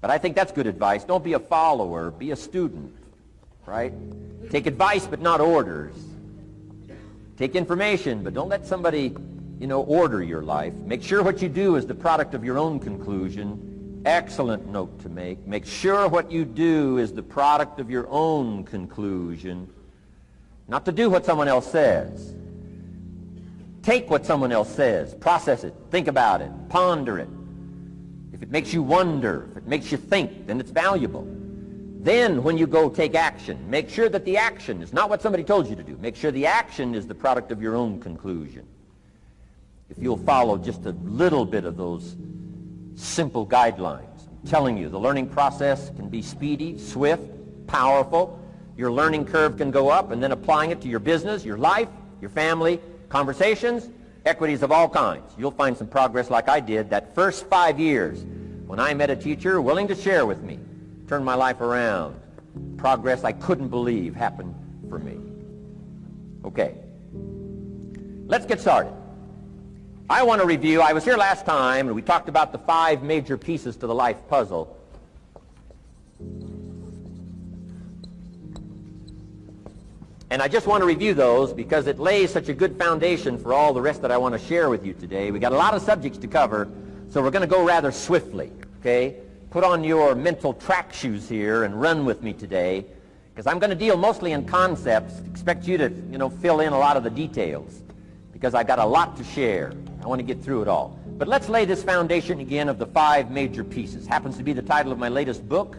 But I think that's good advice. Don't be a follower, be a student, right? Take advice but not orders. Take information, but don't let somebody, order your life. Make sure what you do is the product of your own conclusion. Excellent note to make. Make sure what you do is the product of your own conclusion. Not to do what someone else says. Take what someone else says. Process it. Think about it. Ponder it. If it makes you wonder, if it makes you think, then it's valuable. Then when you go take action, make sure that the action is not what somebody told you to do. Make sure the action is the product of your own conclusion. If you'll follow just a little bit of those simple guidelines, I'm telling you, the learning process can be speedy, swift, powerful. Your learning curve can go up, and then applying it to your business, your life, your family, conversations, equities of all kinds. You'll find some progress like I did that first 5 years when I met a teacher willing to share with me. Turned my life around. Progress I couldn't believe happened for me. Okay. Let's get started. I want to review, I was here last time and we talked about the 5 major pieces to the life puzzle. And I just want to review those because it lays such a good foundation for all the rest that I want to share with you today. We got a lot of subjects to cover, so we're going to go rather swiftly, okay? Put on your mental track shoes here and run with me today, because I'm going to deal mostly in concepts. Expect you to, fill in a lot of the details, because I've got a lot to share. I want to get through it all. But let's lay this foundation again of the 5 major pieces. Happens to be the title of my latest book,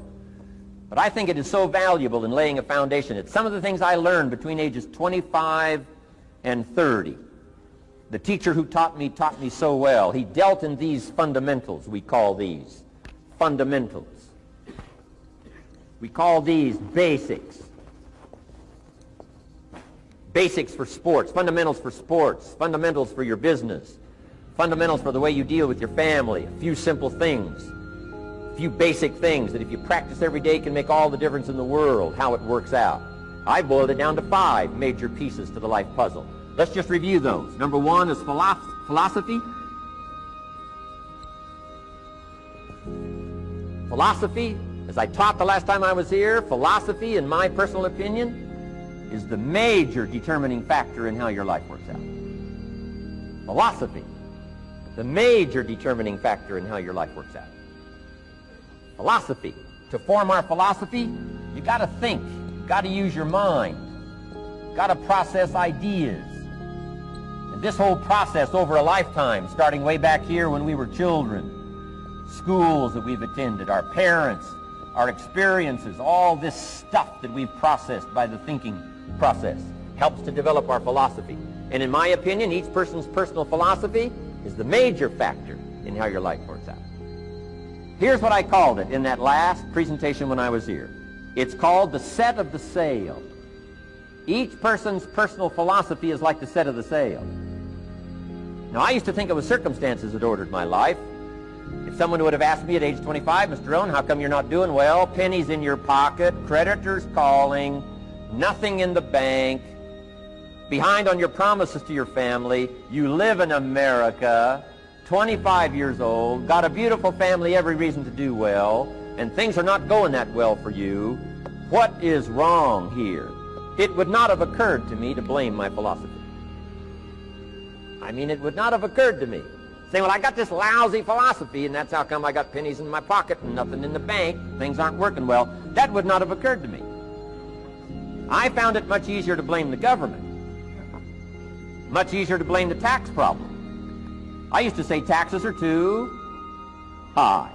but I think it is so valuable in laying a foundation. It's some of the things I learned between ages 25 and 30. The teacher who taught me so well. He dealt in these fundamentals, we call these. Fundamentals. We call these basics. Basics for sports, fundamentals for sports, fundamentals for your business, fundamentals for the way you deal with your family, a few simple things, a few basic things that if you practice every day can make all the difference in the world, how it works out. I boiled it down to 5 major pieces to the life puzzle. Let's just review those. Number 1 is philosophy. Philosophy, as I taught the last time I was here, philosophy, in my personal opinion, is the major determining factor in how your life works out. Philosophy, the major determining factor in how your life works out. Philosophy. To form our philosophy, you got to think, you got to use your mind, got to process ideas. And this whole process over a lifetime, starting way back here when we were children, schools that we've attended, our parents, our experiences, all this stuff that we've processed by the thinking process helps to develop our philosophy. And in my opinion, each person's personal philosophy is the major factor in how your life works out. Here's what I called it in that last presentation when I was here. It's called the set of the sail. Each person's personal philosophy is like the set of the sail. Now, I used to think it was circumstances that ordered my life. If someone would have asked me at age 25, Mr. Rohn, how come you're not doing well? Pennies in your pocket, creditors calling, nothing in the bank, behind on your promises to your family, you live in America, 25 years old, got a beautiful family, every reason to do well, and things are not going that well for you, what is wrong here? It would not have occurred to me to blame my philosophy. I mean, it would not have occurred to me. Saying, well, I got this lousy philosophy, and that's how come I got pennies in my pocket and nothing in the bank. Things aren't working well. That would not have occurred to me. I found it much easier to blame the government. Much easier to blame the tax problem. I used to say taxes are too high.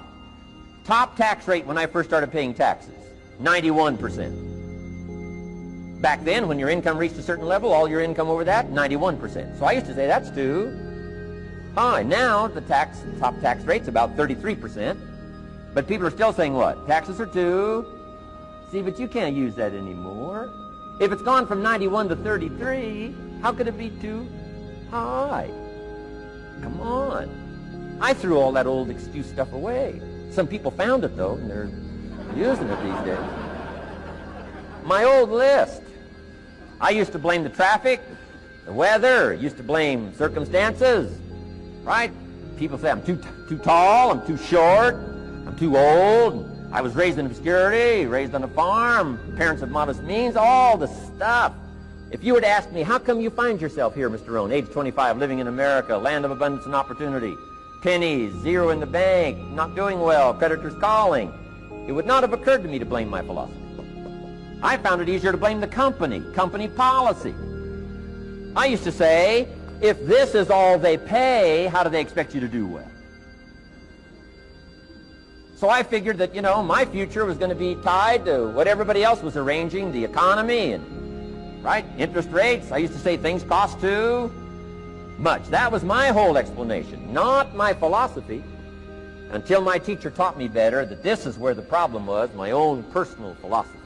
Top tax rate when I first started paying taxes, 91%. Back then, when your income reached a certain level, all your income over that, 91%. So I used to say that's too high. Now, the top tax rate's about 33%. But people are still saying what? Taxes are too. See, but you can't use that anymore. If it's gone from 91 to 33, how could it be too high? Come on. I threw all that old excuse stuff away. Some people found it, though, and they're using it these days. My old list. I used to blame the traffic, the weather, used to blame circumstances, right? People say I'm too tall, I'm too short, I'm too old, I was raised in obscurity, raised on a farm, parents of modest means, all the stuff. If you were to ask me, how come you find yourself here, Mr. Rohn, age 25, living in America, land of abundance and opportunity, pennies, zero in the bank, not doing well, creditors calling, it would not have occurred to me to blame my philosophy. I found it easier to blame the company policy. I used to say, if this is all they pay, how do they expect you to do well? So I figured that, my future was going to be tied to what everybody else was arranging, the economy and, right, interest rates. I used to say things cost too much. That was my whole explanation, not my philosophy, until my teacher taught me better that this is where the problem was, my own personal philosophy.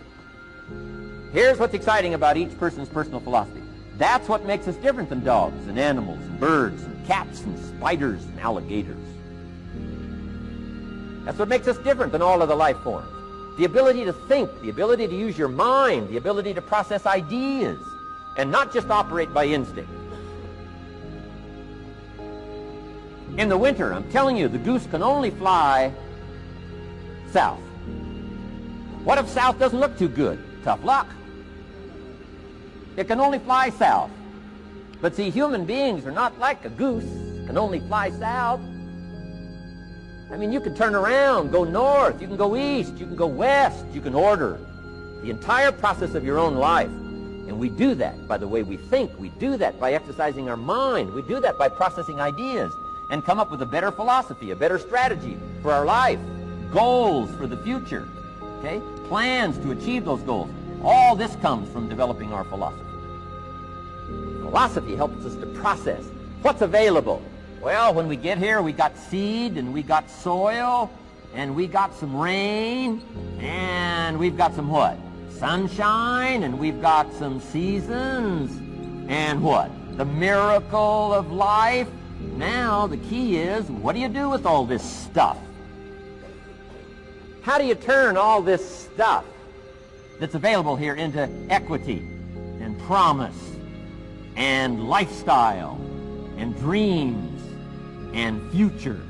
Here's what's exciting about each person's personal philosophy. That's what makes us different than dogs and animals and birds and cats and spiders and alligators. That's what makes us different than all of the life forms. The ability to think, the ability to use your mind, the ability to process ideas, and not just operate by instinct. In the winter, I'm telling you, the goose can only fly south. What if south doesn't look too good? Tough luck. It can only fly south. But see, human beings are not like a goose, can only fly south. I mean, you can turn around, go north, you can go east, you can go west, you can order the entire process of your own life. And we do that by the way we think. We do that by exercising our mind. We do that by processing ideas and come up with a better philosophy, a better strategy for our life, goals for the future, okay? Plans to achieve those goals. All this comes from developing our philosophy. Philosophy helps us to process what's available. Well, when we get here, we got seed, and we got soil, and we got some rain, and we've got some what? Sunshine, and we've got some seasons, and what? The miracle of life. Now, the key is, what do you do with all this stuff? How do you turn all this stuff that's available here into equity and promise and lifestyle and dreams and future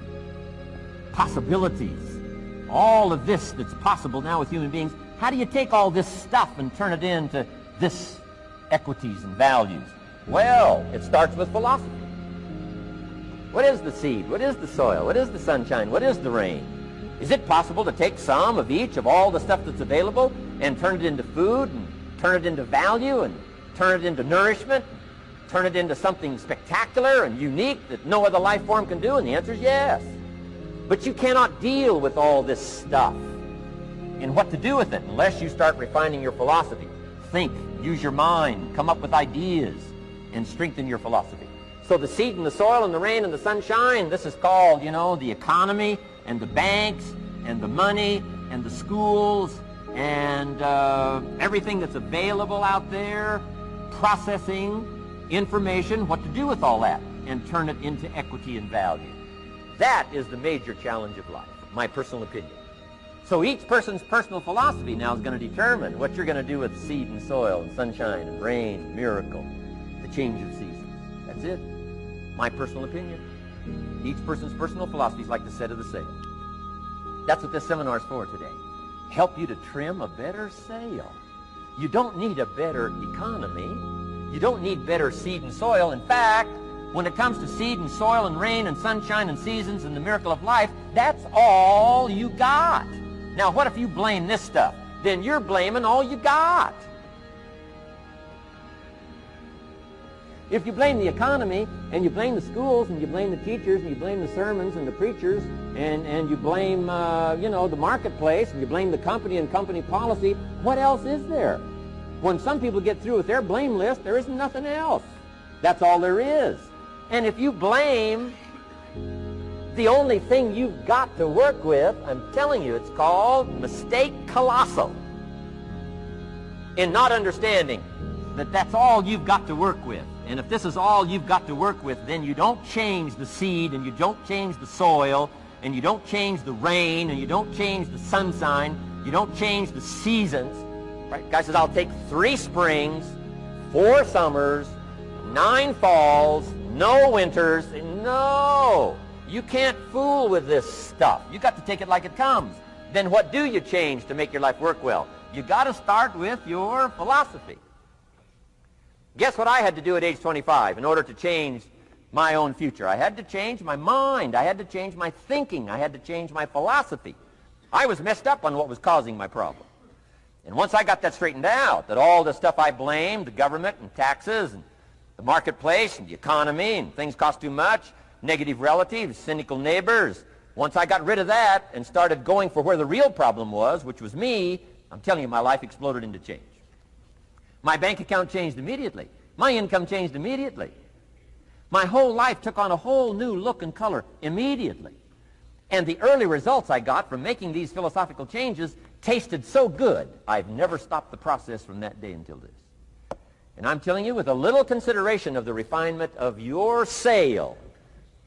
possibilities? All of this that's possible now with human beings, how do you take all this stuff and turn it into this equities and values? Well, it starts with philosophy. What is the seed? What is the soil? What is the sunshine? What is the rain? Is it possible to take some of each of all the stuff that's available and turn it into food and turn it into value and turn it into nourishment, turn it into something spectacular and unique that no other life form can do? And the answer is yes. But you cannot deal with all this stuff and what to do with it unless you start refining your philosophy. Think, use your mind, come up with ideas, and strengthen your philosophy. So the seed and the soil and the rain and the sunshine, this is called, the economy and the banks and the money and the schools and everything that's available out there, processing information, what to do with all that, and turn it into equity and value. That is the major challenge of life, my personal opinion. So each person's personal philosophy now is going to determine what you're going to do with seed and soil and sunshine and rain and miracle, the change of seasons. That's it. My personal opinion. Each person's personal philosophy is like the set of the sail. That's what this seminar is for today. Help you to trim a better sail. You don't need a better economy. You don't need better seed and soil. In fact, when it comes to seed and soil and rain and sunshine and seasons and the miracle of life, that's all you got. Now, what if you blame this stuff? Then you're blaming all you got. If you blame the economy, and you blame the schools, and you blame the teachers, and you blame the sermons and the preachers, and you blame, the marketplace, and you blame the company and company policy, what else is there? When some people get through with their blame list, there isn't nothing else. That's all there is. And if you blame the only thing you've got to work with, I'm telling you, it's called mistake colossal. In not understanding that that's all you've got to work with. And if this is all you've got to work with, then you don't change the seed, and you don't change the soil, and you don't change the rain, and you don't change the sunshine, you don't change the seasons. Right? Guy says, I'll take 3 springs, 4 summers, 9 falls, no winters. No! You can't fool with this stuff. You got to take it like it comes. then what do you change to make your life work well? You got to start with your philosophy. Guess what I had to do at age 25 in order to change my own future? I had to change my mind. I had to change my thinking. I had to change my philosophy. I was messed up on what was causing my problem. And once I got that straightened out, that all the stuff I blamed, the government and taxes and the marketplace and the economy and things cost too much, negative relatives, cynical neighbors, once I got rid of that and started going for where the real problem was, which was me, I'm telling you, my life exploded into change. My bank account changed immediately. My income changed immediately. My whole life took on a whole new look and color immediately. And the early results I got from making these philosophical changes tasted so good, I've never stopped the process from that day until this. And I'm telling you, with a little consideration of the refinement of your sail,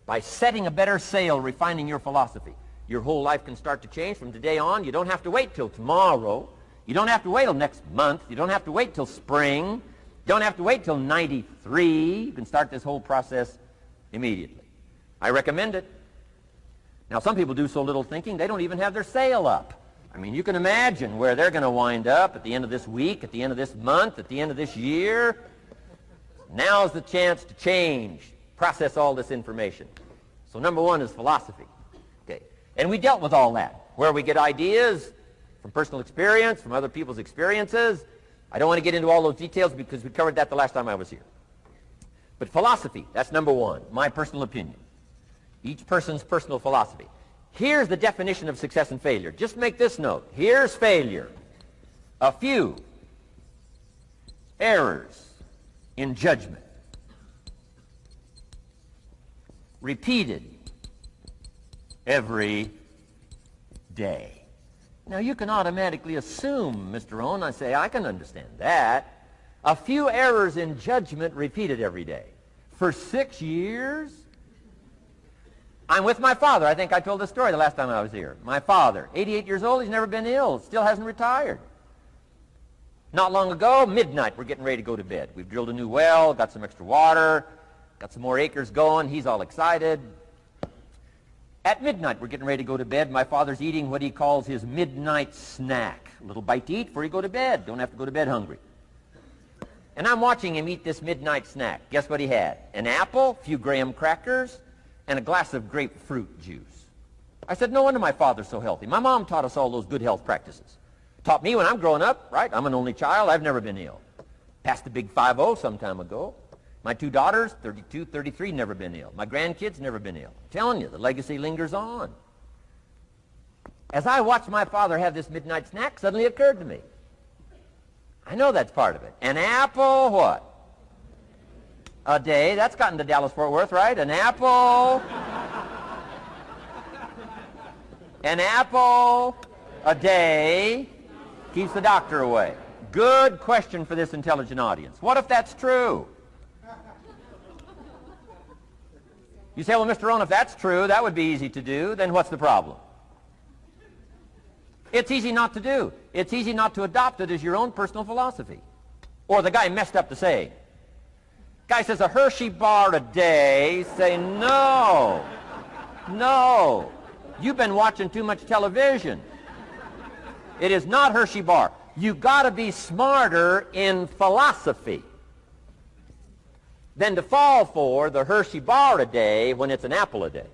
by setting a better sail, refining your philosophy, your whole life can start to change from today on. You don't have to wait till tomorrow. You don't have to wait till next month. You don't have to wait till spring. You don't have to wait till 93. You can start this whole process immediately. I recommend it. Now, some people do so little thinking, they don't even have their sail up. I mean, you can imagine where they're going to wind up at the end of this week, at the end of this month, at the end of this year. Now's the chance to change, process all this information. So number one is philosophy. Okay. And we dealt with all that, where we get ideas from personal experience, from other people's experiences. I don't want to get into all those details because we covered that the last time I was here. But philosophy, that's number one, my personal opinion. Each person's personal philosophy. Here's the definition of success and failure. Just make this note. Here's failure. A few errors in judgment, repeated every day. Now, you can automatically assume, Mr. Rohn, I say, I can understand that. A few errors in judgment repeated every day. For 6 years? I'm with my father. I think I told this story the last time I was here. My father, 88 years old, he's never been ill, still hasn't retired. Not long ago, midnight, we're getting ready to go to bed. We've drilled a new well, got some extra water, got some more acres going. He's all excited. At midnight, we're getting ready to go to bed. My father's eating what he calls his midnight snack. A little bite to eat before you go to bed. Don't have to go to bed hungry. And I'm watching him eat this midnight snack. Guess what he had? An apple, a few graham crackers, and a glass of grapefruit juice. I said, no wonder my father's so healthy. My mom taught us all those good health practices. Taught me when I'm growing up, right? I'm an only child. I've never been ill. Passed the big 5-0 some time ago. My two daughters, 32, 33, never been ill. My grandkids, never been ill. I'm telling you, the legacy lingers on. As I watched my father have this midnight snack, suddenly it occurred to me. I know that's part of it. An apple, what? A day. That's gotten to Dallas-Fort Worth, right? An apple. An apple a day keeps the doctor away. Good question for this intelligent audience. What if that's true? You say, well, Mr. Rohn, if that's true, that would be easy to do. Then what's the problem? It's easy not to do. It's easy not to adopt it as your own personal philosophy. Or the guy messed up the saying. Guy says a Hershey bar a day. Say, no. No. You've been watching too much television. It is not Hershey bar. You've got to be smarter in philosophy than to fall for the Hershey bar a day when it's an apple a day.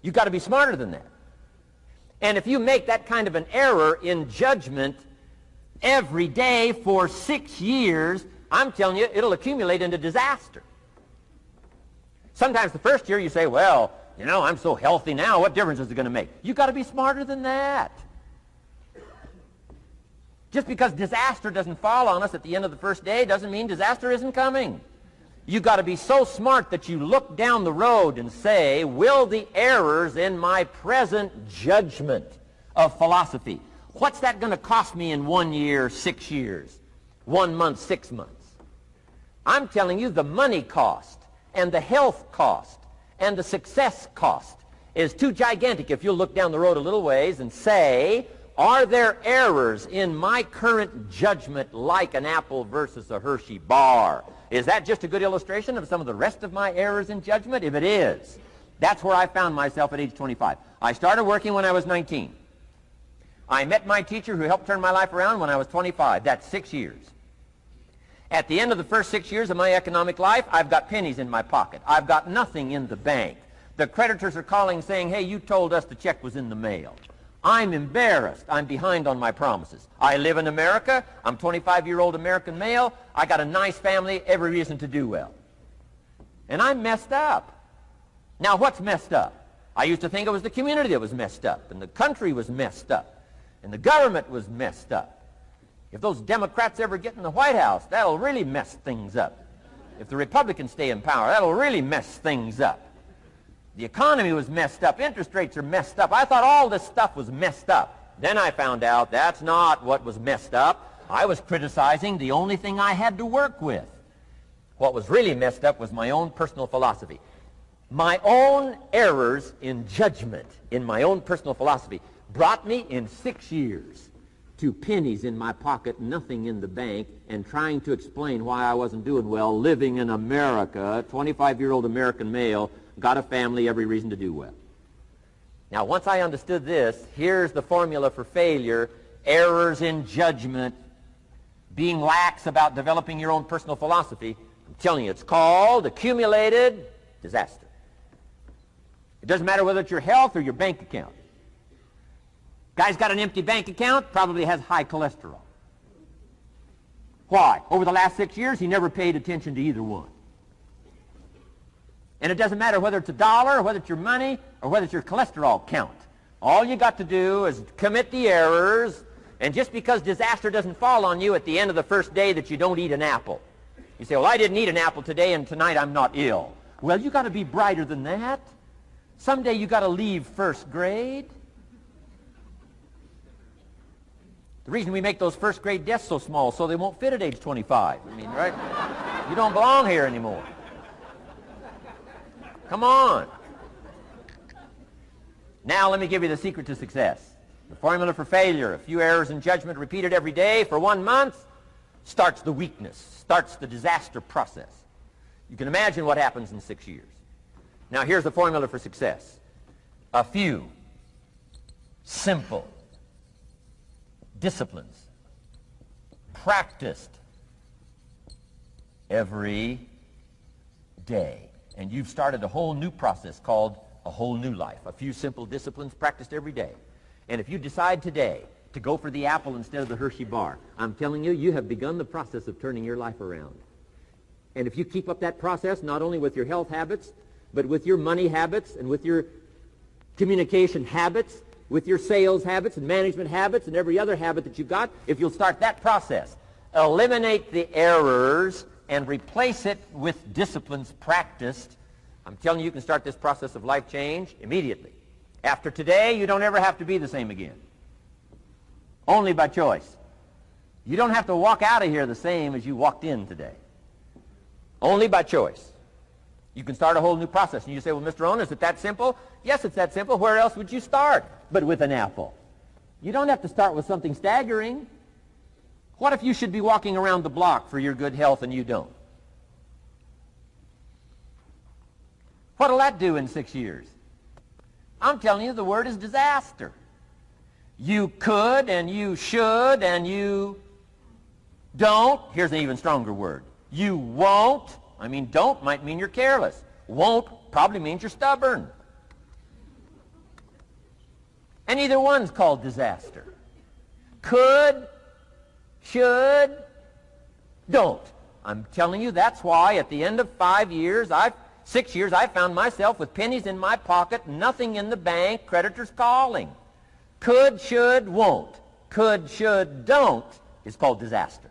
You've got to be smarter than that. And if you make that kind of an error in judgment every day for 6 years, I'm telling you, it'll accumulate into disaster. Sometimes the first year you say, well, you know, I'm so healthy now, what difference is it going to make? You've got to be smarter than that. Just because disaster doesn't fall on us at the end of the first day doesn't mean disaster isn't coming. You've got to be so smart that you look down the road and say, will the errors in my present judgment of philosophy, what's that going to cost me in 1 year, 6 years, 1 month, 6 months? I'm telling you the money cost and the health cost and the success cost is too gigantic if you'll look down the road a little ways and say, are there errors in my current judgment like an apple versus a Hershey bar? Is that just a good illustration of some of the rest of my errors in judgment? If it is, that's where I found myself at age 25. I started working when I was 19. I met my teacher who helped turn my life around when I was 25. That's 6 years. At the end of the first 6 years of my economic life, I've got pennies in my pocket. I've got nothing in the bank. The creditors are calling saying, hey, you told us the check was in the mail. I'm embarrassed. I'm behind on my promises. I live in America. I'm 25-year-old American male. I got a nice family, every reason to do well. And I'm messed up. Now, what's messed up? I used to think it was the community that was messed up, and the country was messed up, and the government was messed up. If those Democrats ever get in the White House, that'll really mess things up. If the Republicans stay in power, that'll really mess things up. The economy was messed up. Interest rates are messed up. I thought all this stuff was messed up. Then I found out that's not what was messed up. I was criticizing the only thing I had to work with. What was really messed up was my own personal philosophy. My own errors in judgment in my own personal philosophy brought me in 6 years to pennies in my pocket, nothing in the bank, and trying to explain why I wasn't doing well, living in America, 25-year-old American male, got a family, every reason to do well. Now, once I understood this, here's the formula for failure: errors in judgment, being lax about developing your own personal philosophy. I'm telling you, it's called accumulated disaster. It doesn't matter whether it's your health or your bank account. Guy's got an empty bank account, probably has high cholesterol. Why? Over the last 6 years, he never paid attention to either one. And it doesn't matter whether it's a dollar, or whether it's your money, or whether it's your cholesterol count. All you got to do is commit the errors, and just because disaster doesn't fall on you at the end of the first day that you don't eat an apple. You say, well, I didn't eat an apple today, and tonight I'm not ill. Well, you got to be brighter than that. Someday you got to leave first grade. The reason we make those first grade desks so small so they won't fit at age 25. I mean, right? You don't belong here anymore. Come on. Now let me give you the secret to success. The formula for failure: a few errors in judgment repeated every day for 1 month starts the weakness, starts the disaster process. You can imagine what happens in 6 years. Now here's the formula for success: a few simple disciplines practiced every day. And you've started a whole new process called a whole new life. A few simple disciplines practiced every day. And if you decide today to go for the apple instead of the Hershey bar, I'm telling you, you have begun the process of turning your life around. And if you keep up that process, not only with your health habits, but with your money habits and with your communication habits, with your sales habits and management habits and every other habit that you've got, if you'll start that process, eliminate the errors and replace it with disciplines practiced, I'm telling you, you can start this process of life change immediately. After today, you don't ever have to be the same again. Only by choice. You don't have to walk out of here the same as you walked in today. Only by choice. You can start a whole new process. And you say, well, Mr. Rohn, is it that simple? Yes, it's that simple. Where else would you start but with an apple? You don't have to start with something staggering. What if you should be walking around the block for your good health and you don't? What'll that do in 6 years? I'm telling you, the word is disaster. You could and you should and you don't. Here's an even stronger word. You won't. I mean, don't might mean you're careless. Won't probably means you're stubborn. And either one's called disaster. Could, should, don't. I'm telling you, that's why at the end of 6 years, I found myself with pennies in my pocket, nothing in the bank, creditors calling. Could, should, won't. Could, should, don't is called disaster.